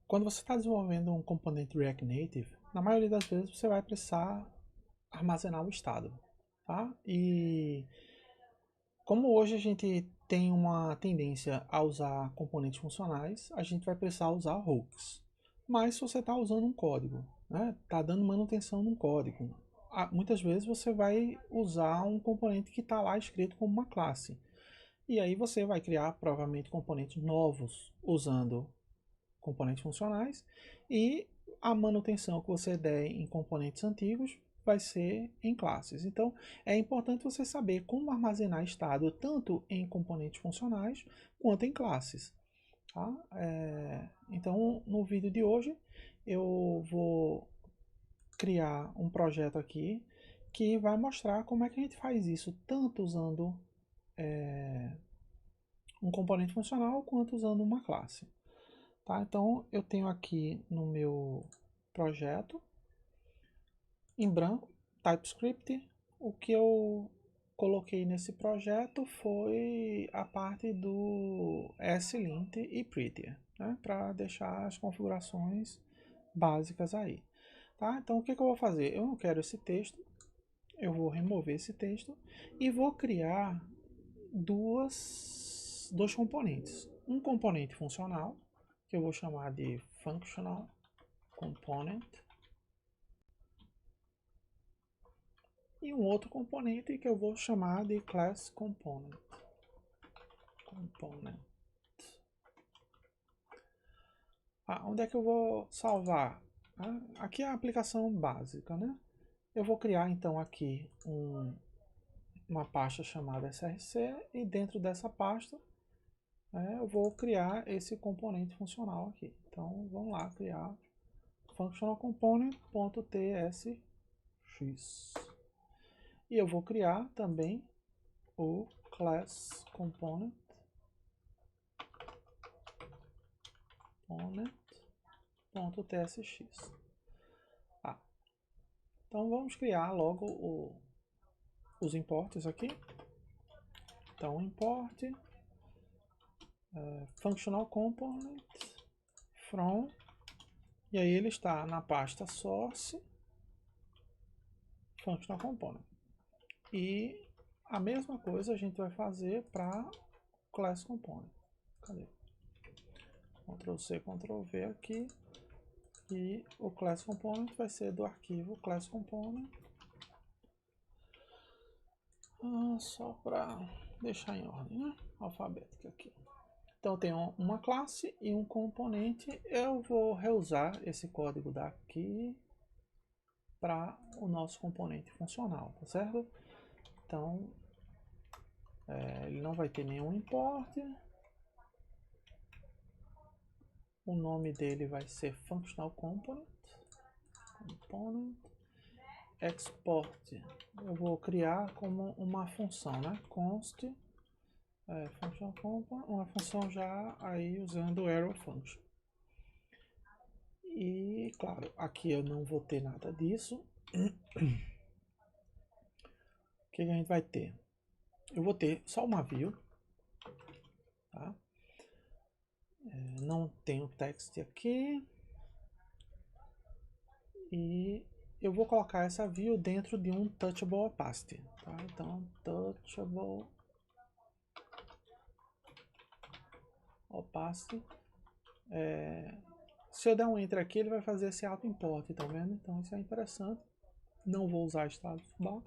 Quando você está desenvolvendo um componente React Native, na maioria das vezes você vai precisar armazenar o estado, tá? E como hoje a gente tem uma tendência a usar componentes funcionais, a gente vai precisar usar hooks. Mas se você está usando um código, né, está dando manutenção num código, muitas vezes você vai usar um componente que está lá escrito como uma classe. E aí você vai criar provavelmente componentes novos usando componentes funcionais e a manutenção que você der em componentes antigos vai ser em classes. Então é importante você saber como armazenar estado tanto em componentes funcionais quanto em classes. Tá? Então no vídeo de hoje eu vou criar um projeto aqui que vai mostrar como é que a gente faz isso tanto usando um componente funcional quanto usando uma classe. Tá? Então eu tenho aqui no meu projeto em branco TypeScript. O que eu coloquei nesse projeto foi a parte do slint e prettier, né? Para deixar as configurações básicas aí. Tá? Então o que eu vou fazer? Eu não quero esse texto, eu vou remover esse texto e vou criar dois componentes. Um componente funcional, que eu vou chamar de functional component, e um outro componente que eu vou chamar de class component. Onde é que eu vou salvar? Aqui é a aplicação básica, né? Eu vou criar então aqui uma pasta chamada src e dentro dessa pasta eu vou criar esse componente funcional aqui. Então vamos lá criar functional component.tsx. E eu vou criar também o class component.tsx. Então vamos criar logo os imports aqui. Então import functional component from, e aí ele está na pasta source functional component. E a mesma coisa a gente vai fazer para class component. Cadê? Ctrl C, Ctrl V aqui. E o class component vai ser do arquivo class component. Só para deixar em ordem, né? Alfabética aqui. Então eu tenho uma classe e um componente. Eu vou reusar esse código daqui para o nosso componente funcional, tá certo? Então ele não vai ter nenhum import. O nome dele vai ser functional component. Export. Eu vou criar como uma função, né? Const function component, uma função já aí usando o arrow function. E claro, aqui eu não vou ter nada disso. O que a gente vai ter? Eu vou ter só uma view, tá? Não tenho text aqui. E eu vou colocar essa view dentro de um touchable opacity, tá? Então touchable opacity. Se eu der um enter aqui, ele vai fazer esse auto import, tá vendo? Então isso é interessante. Não vou usar status bar.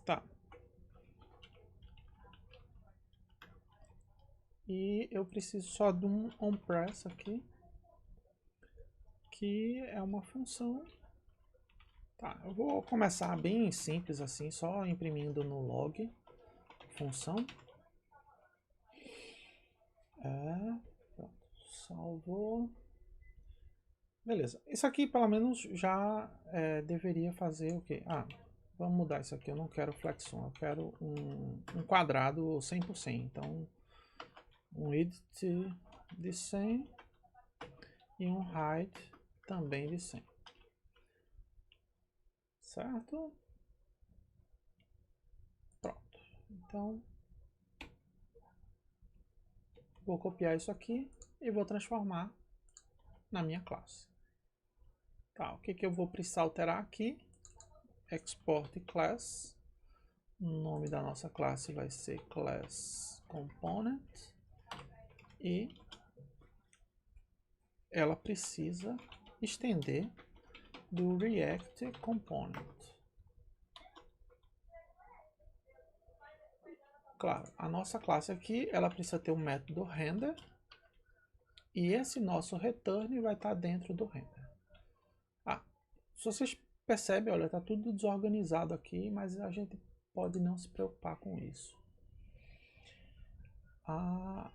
Tá. E eu preciso só de um onPress aqui, que é uma função. Tá, eu vou começar bem simples assim, só imprimindo no log função. Pronto, salvou. Beleza, isso aqui pelo menos já deveria fazer o quê? Vamos mudar isso aqui, eu não quero flexon, eu quero um quadrado 100%. Então um width de 100 e um height também de 100. Certo? Pronto. Então Vou copiar isso aqui e vou transformar na minha classe. Tá, o que eu vou precisar alterar aqui? Export class. O nome da nossa classe vai ser class component. E ela precisa estender do React Component. Claro, a nossa classe aqui, ela precisa ter um método render, e esse nosso return vai estar dentro do render. Se vocês percebem, olha, está tudo desorganizado aqui, mas a gente pode não se preocupar com isso.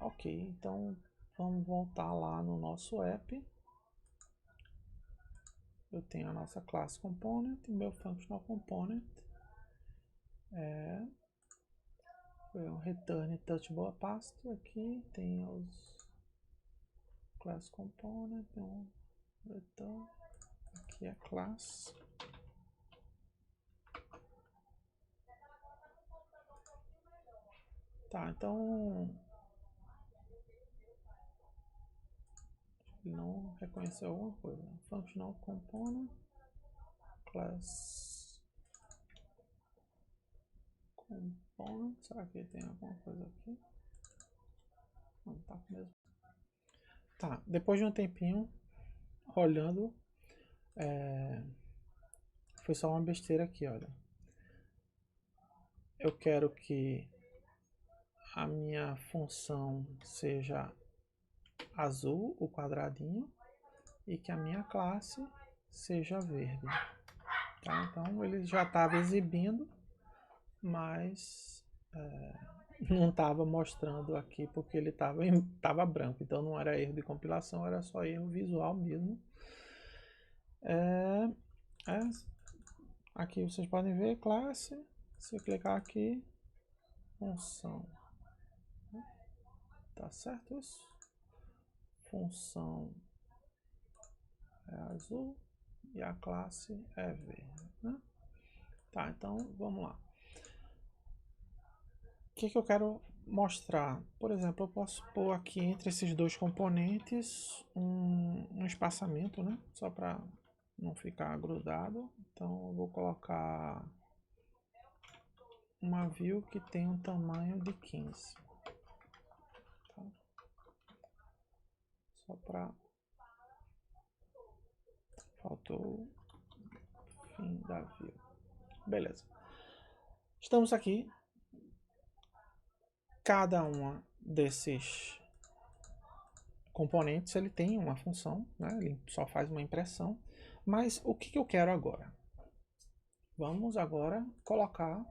Ok, então vamos voltar lá no nosso app. Eu tenho a nossa classe component, meu functional component foi um return touchable opacity. Aqui tem os class component, um return, aqui é class. Tá, então ele não reconheceu alguma coisa. Functional component class component, será que tem alguma coisa aqui? Não, tá mesmo. Tá, depois de um tempinho olhando, foi só uma besteira aqui, olha. Eu quero que a minha função seja azul, o quadradinho, e que a minha classe seja verde. Tá? Então ele já estava exibindo, mas não estava mostrando aqui porque ele estava branco. Então não era erro de compilação, era só erro visual mesmo. Aqui vocês podem ver classe. Se eu clicar aqui, função. Tá certo isso? Função é azul e a classe é verde, né? Tá, então vamos lá. O que eu quero mostrar? Por exemplo, eu posso pôr aqui entre esses dois componentes um espaçamento, né? Só para não ficar grudado. Então eu vou colocar uma view que tem um tamanho de 15. Tá? Só para... Faltou o fim da view. Beleza. Estamos aqui. Cada uma desses componentes ele tem uma função, né? Ele só faz uma impressão. Mas o que eu quero agora? Vamos agora colocar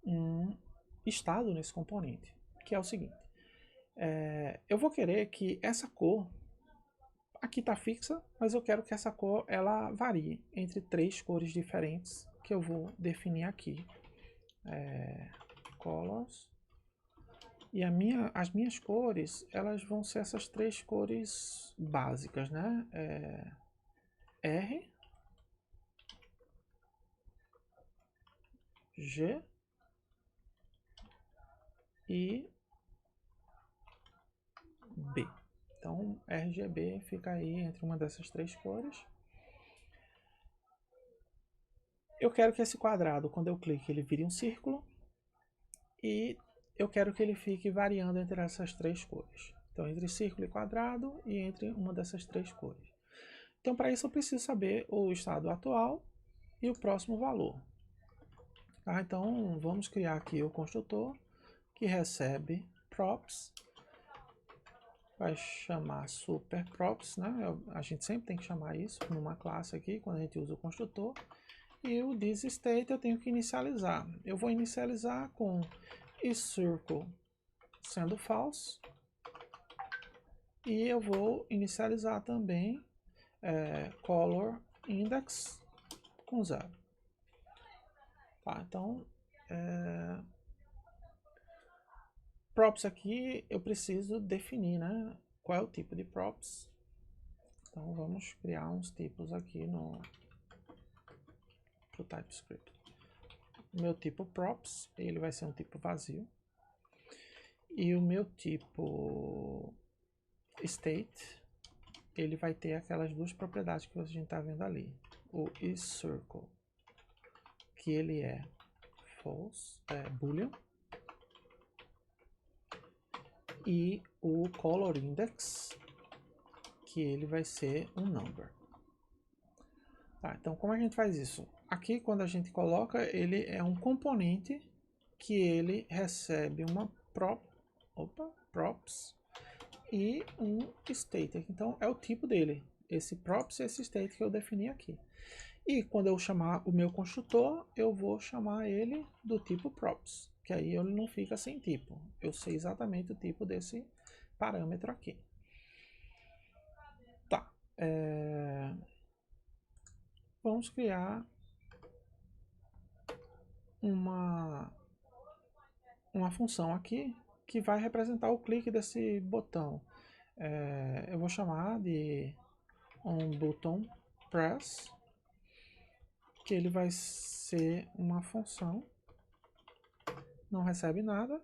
um estado nesse componente, que é o seguinte. Eu vou querer que essa cor, aqui está fixa, mas eu quero que essa cor ela varie entre 3 cores diferentes que eu vou definir aqui. Colors. E as minhas cores, elas vão ser essas 3 cores básicas, né? R, G e B. Então, RGB fica aí entre uma dessas 3 cores. Eu quero que esse quadrado, quando eu clique, ele vire um círculo. E eu quero que ele fique variando entre essas 3 cores. Então, entre círculo e quadrado e entre uma dessas 3 cores. Então, para isso eu preciso saber o estado atual e o próximo valor. Tá? Então, vamos criar aqui o construtor que recebe props. Vai chamar super props, né? A gente sempre tem que chamar isso numa classe aqui, quando a gente usa o construtor. E o thisState eu tenho que inicializar. Eu vou inicializar com isCircle sendo false. E eu vou inicializar também color index com 0. Tá, então, props aqui eu preciso definir, né? Qual é o tipo de props. Então vamos criar uns tipos aqui no TypeScript. Meu tipo props, ele vai ser um tipo vazio. E o meu tipo state, ele vai ter aquelas duas propriedades que a gente está vendo ali. O isCircle, que ele é false, boolean, e o color index, que ele vai ser um number. Tá, então como a gente faz isso? Aqui quando a gente coloca, ele é um componente que ele recebe uma props e um state. Então é o tipo dele, esse props e esse state que eu defini aqui. E quando eu chamar o meu construtor, eu vou chamar ele do tipo props, que aí ele não fica sem tipo. Eu sei exatamente o tipo desse parâmetro aqui. Tá. Vamos criar uma função aqui que vai representar o clique desse botão. Eu vou chamar de onButtonPress, que ele vai ser uma função, não recebe nada.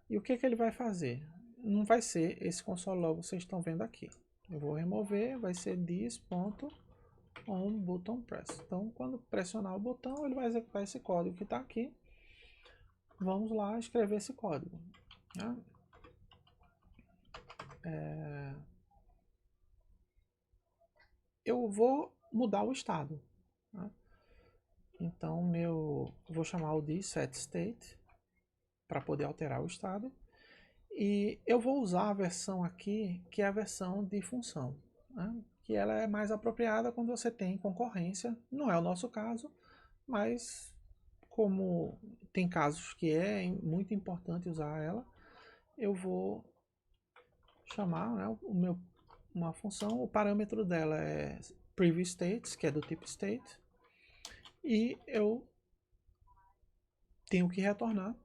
E o que ele vai fazer? Não vai ser esse console log que vocês estão vendo aqui. Eu vou remover, vai ser this.onButtonPress. Então, quando pressionar o botão, ele vai executar esse código que está aqui. Vamos lá escrever esse código. Né? Eu vou mudar o estado. Né? Então, eu vou chamar o de setState para poder alterar o estado. E eu vou usar a versão aqui, que é a versão de função, né? Que ela é mais apropriada quando você tem concorrência. Não é o nosso caso, mas como tem casos que é muito importante usar ela, eu vou chamar, né, uma função, o parâmetro dela é previousStates, que é do tipo state, e eu tenho que retornar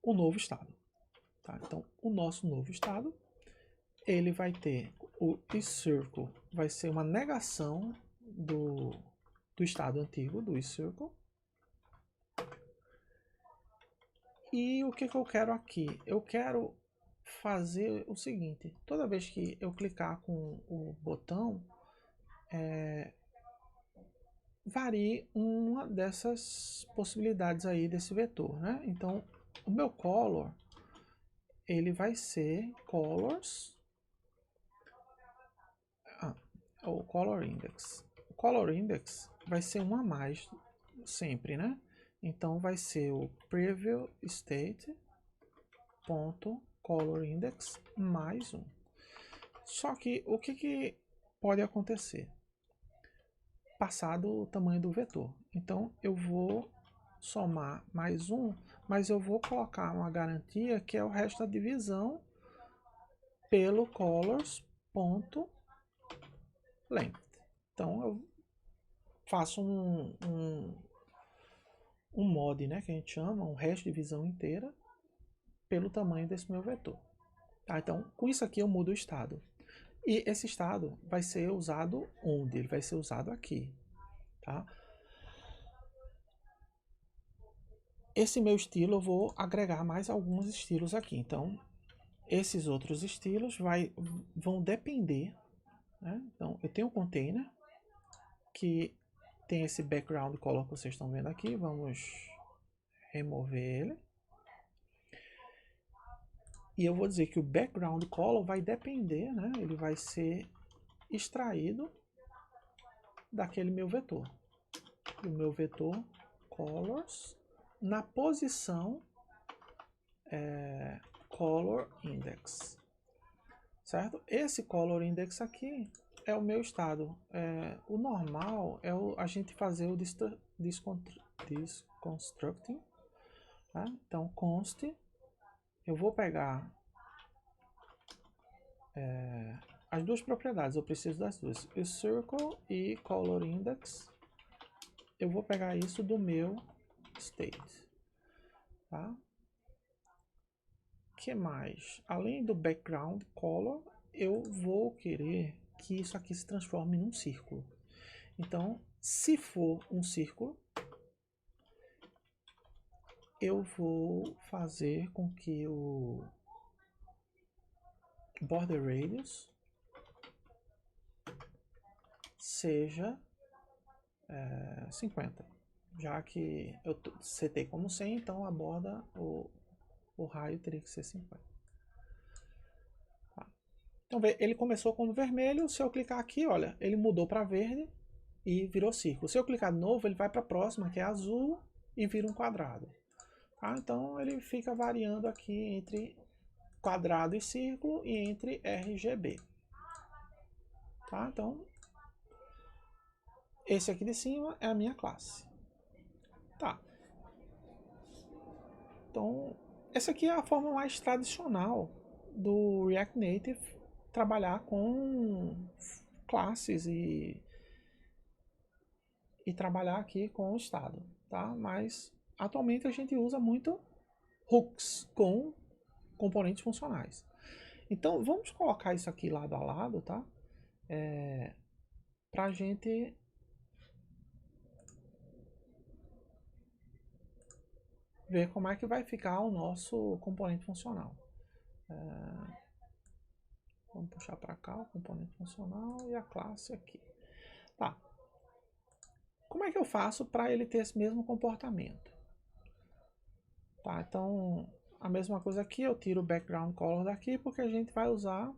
o novo estado. Tá? Então, o nosso novo estado, ele vai ter o isCircle, vai ser uma negação do estado antigo, do isCircle. E o que eu quero aqui? Eu quero fazer o seguinte, toda vez que eu clicar com o botão, varie uma dessas possibilidades aí desse vetor, né? Então, o meu color, ele vai ser colors, o color index. O color index vai ser um a mais sempre, né? Então, vai ser o preview state ponto color index mais 1. Só que o que pode acontecer? Passado o tamanho do vetor. Então eu vou somar mais 1, mas eu vou colocar uma garantia que é o resto da divisão pelo colors.length. Então eu faço um mod, né, que a gente chama, um resto de divisão inteira pelo tamanho desse meu vetor. Tá? Então com isso aqui eu mudo o estado. E esse estado vai ser usado onde? Ele vai ser usado aqui. Tá? Esse meu estilo eu vou agregar mais alguns estilos aqui. Então, esses outros estilos vão depender. Né? Então, eu tenho um container que tem esse background color que vocês estão vendo aqui. Vamos remover ele. E eu vou dizer que o background color vai depender, né? Ele vai ser extraído daquele meu vetor. Do meu vetor colors na posição color index. Certo? Esse color index aqui é o meu estado. O normal é a gente fazer o desconstructing. Tá? Então, const, eu vou pegar as duas propriedades, eu preciso das duas, o circle e color index. Eu vou pegar isso do meu state. Tá? Que mais? Além do background color, eu vou querer que isso aqui se transforme num círculo. Então, se for um círculo, eu vou fazer com que o border radius seja 50, já que eu setei como 100, então a borda, o raio teria que ser 50. Tá. Então ele começou como vermelho, se eu clicar aqui, olha, ele mudou para verde e virou círculo. Se eu clicar de novo, ele vai para a próxima, que é azul, e vira um quadrado. Tá? Então ele fica variando aqui entre quadrado e círculo e entre RGB. Tá? Então, esse aqui de cima é a minha classe. Tá. Então, essa aqui é a forma mais tradicional do React Native trabalhar com classes e trabalhar aqui com o estado, tá? Mas atualmente a gente usa muito hooks com componentes funcionais. Então, vamos colocar isso aqui lado a lado, tá? Para a gente ver como é que vai ficar o nosso componente funcional. Vamos puxar para cá o componente funcional e a classe aqui. Tá. Como é que eu faço para ele ter esse mesmo comportamento? Tá, então a mesma coisa aqui, eu tiro o background color daqui porque a gente vai usar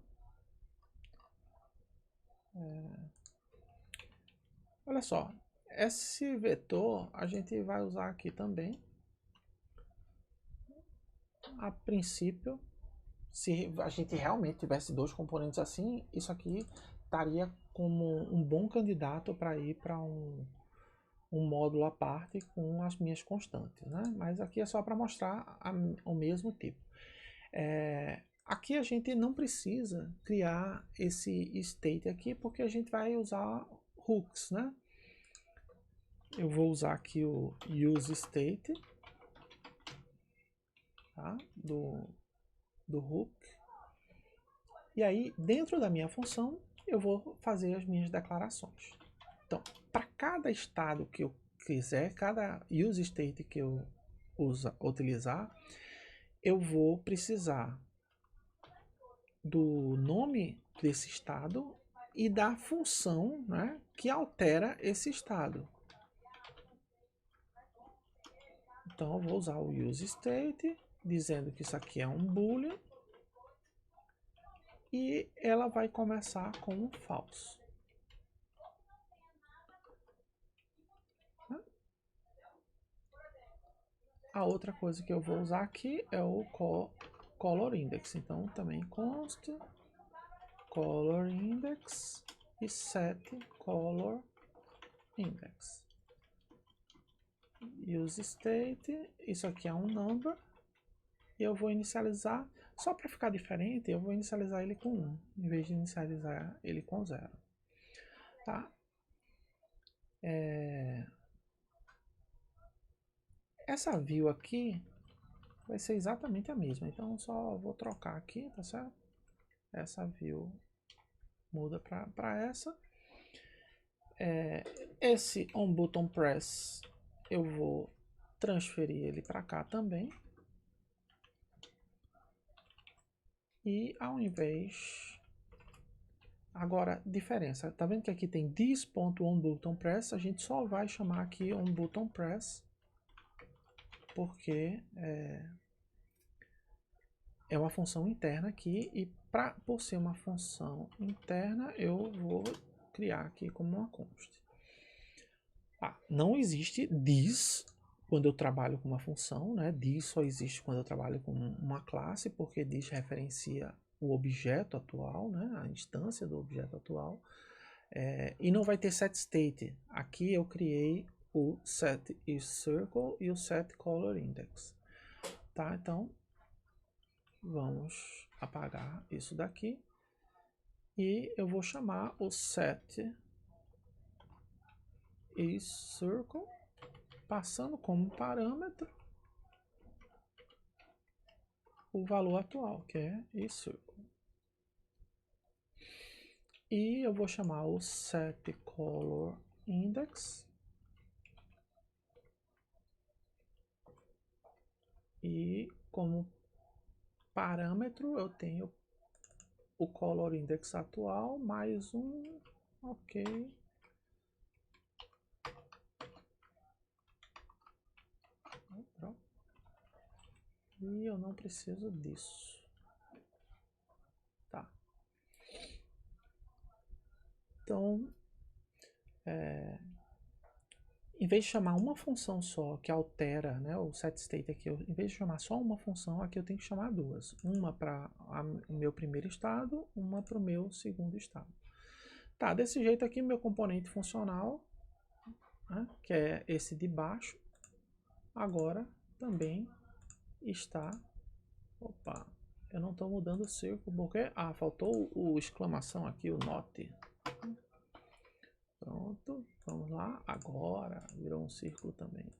olha só, esse vetor a gente vai usar aqui também. A princípio, se a gente realmente tivesse dois componentes assim, isso aqui estaria como um bom candidato para ir para um módulo à parte com as minhas constantes, né? Mas aqui é só para mostrar o mesmo tipo. Aqui a gente não precisa criar esse state aqui, porque a gente vai usar hooks, né? Eu vou usar aqui o useState, tá? do hook. E aí, dentro da minha função, eu vou fazer as minhas declarações. Então, para cada estado que eu quiser, cada useState que eu utilizar, eu vou precisar do nome desse estado e da função, né, que altera esse estado. Então eu vou usar o useState, dizendo que isso aqui é um boolean, e ela vai começar com um false. A outra coisa que eu vou usar aqui é o color index. Então também const color index e set color index. useState, isso aqui é um number, e eu vou inicializar, só para ficar diferente, eu vou inicializar ele com 1, em vez de inicializar ele com 0. Tá? Essa view aqui vai ser exatamente a mesma, então só vou trocar aqui, tá certo? Essa view muda para essa. Esse onButtonPress eu vou transferir ele para cá também. E ao invés... Agora, diferença. Tá vendo que aqui tem this.onButtonPress? A gente só vai chamar aqui onButtonPress porque é uma função interna aqui, e por ser uma função interna, eu vou criar aqui como uma const. Não existe this quando eu trabalho com uma função, né? This só existe quando eu trabalho com uma classe, porque this referencia o objeto atual, né? A instância do objeto atual. E não vai ter setState. Aqui eu criei o setIsCircle e o setColorIndex. Tá? Então, vamos apagar isso daqui. E eu vou chamar o setIsCircle, passando como parâmetro o valor atual, que é isCircle. E eu vou chamar o setColorIndex E como parâmetro eu tenho o color index atual mais um, ok. E eu não preciso disso. Tá. Então, em vez de chamar uma função só que altera, né, o setState aqui, em vez de chamar só uma função, aqui eu tenho que chamar duas. Uma para o meu primeiro estado, uma para o meu segundo estado. Tá, desse jeito aqui, meu componente funcional, né, que é esse de baixo, agora também está... Opa, eu não estou mudando o círculo, porque... Ah, faltou o exclamação aqui, o not. Pronto, vamos lá. Agora virou um círculo também.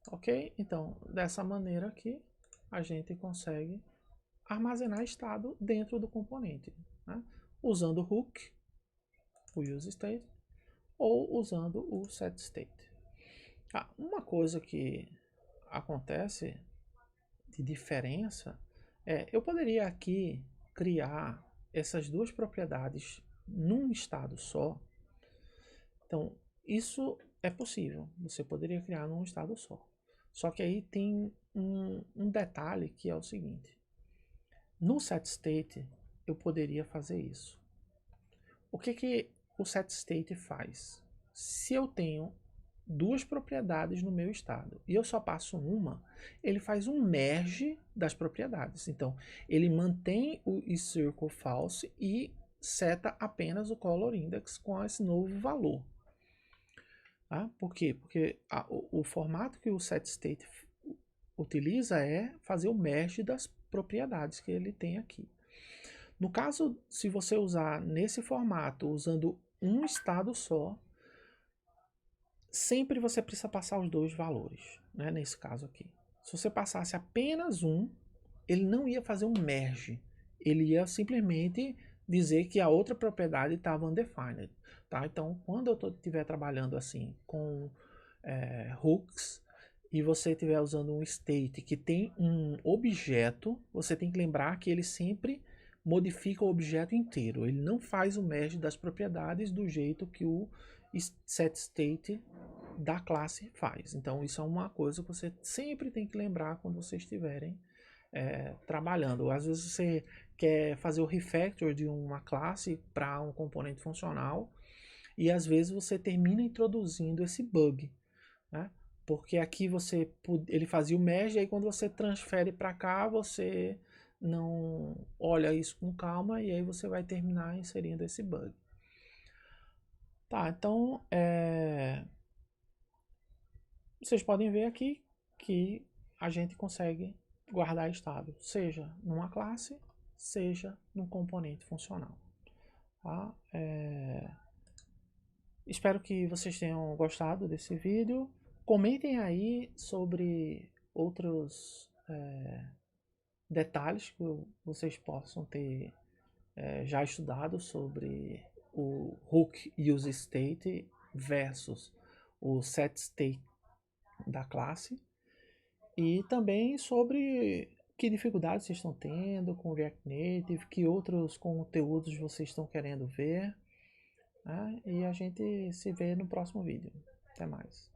Ok? Então, dessa maneira aqui, a gente consegue armazenar estado dentro do componente, né? Usando o hook, o useState, ou usando o setState. Ah, uma coisa que acontece de diferença é, eu poderia aqui criar essas duas propriedades num estado só. Então, isso é possível, você poderia criar num estado só. Só que aí tem um detalhe que é o seguinte. No setState, eu poderia fazer isso. O que o setState faz? Se eu tenho duas propriedades no meu estado e eu só passo uma, ele faz um merge das propriedades. Então, ele mantém o isCircleFalse e seta apenas o color index com esse novo valor. Tá? Por quê? Porque o formato que o setState utiliza é fazer o merge das propriedades que ele tem aqui. No caso, se você usar nesse formato, usando um estado só, sempre você precisa passar os dois valores, né? Nesse caso aqui. Se você passasse apenas um, ele não ia fazer um merge. Ele ia simplesmente dizer que a outra propriedade estava undefined. Tá? Então, quando eu estiver trabalhando assim com hooks e você estiver usando um state que tem um objeto, você tem que lembrar que ele sempre modifica o objeto inteiro. Ele não faz o merge das propriedades do jeito que o setState da classe faz. Então, isso é uma coisa que você sempre tem que lembrar quando vocês estiverem trabalhando. Às vezes você quer fazer o refactor de uma classe para um componente funcional e às vezes você termina introduzindo esse bug, né? Porque aqui ele fazia o merge, aí quando você transfere para cá, você não olha isso com calma e aí você vai terminar inserindo esse bug. Tá, então vocês podem ver aqui que a gente consegue guardar estado, seja numa classe, seja num componente funcional. Tá? Espero que vocês tenham gostado desse vídeo. Comentem aí sobre outros detalhes que vocês possam ter já estudado sobre o hook useState versus o setState da classe. E também sobre que dificuldades vocês estão tendo com o React Native, que outros conteúdos vocês estão querendo ver. Né? E a gente se vê no próximo vídeo. Até mais.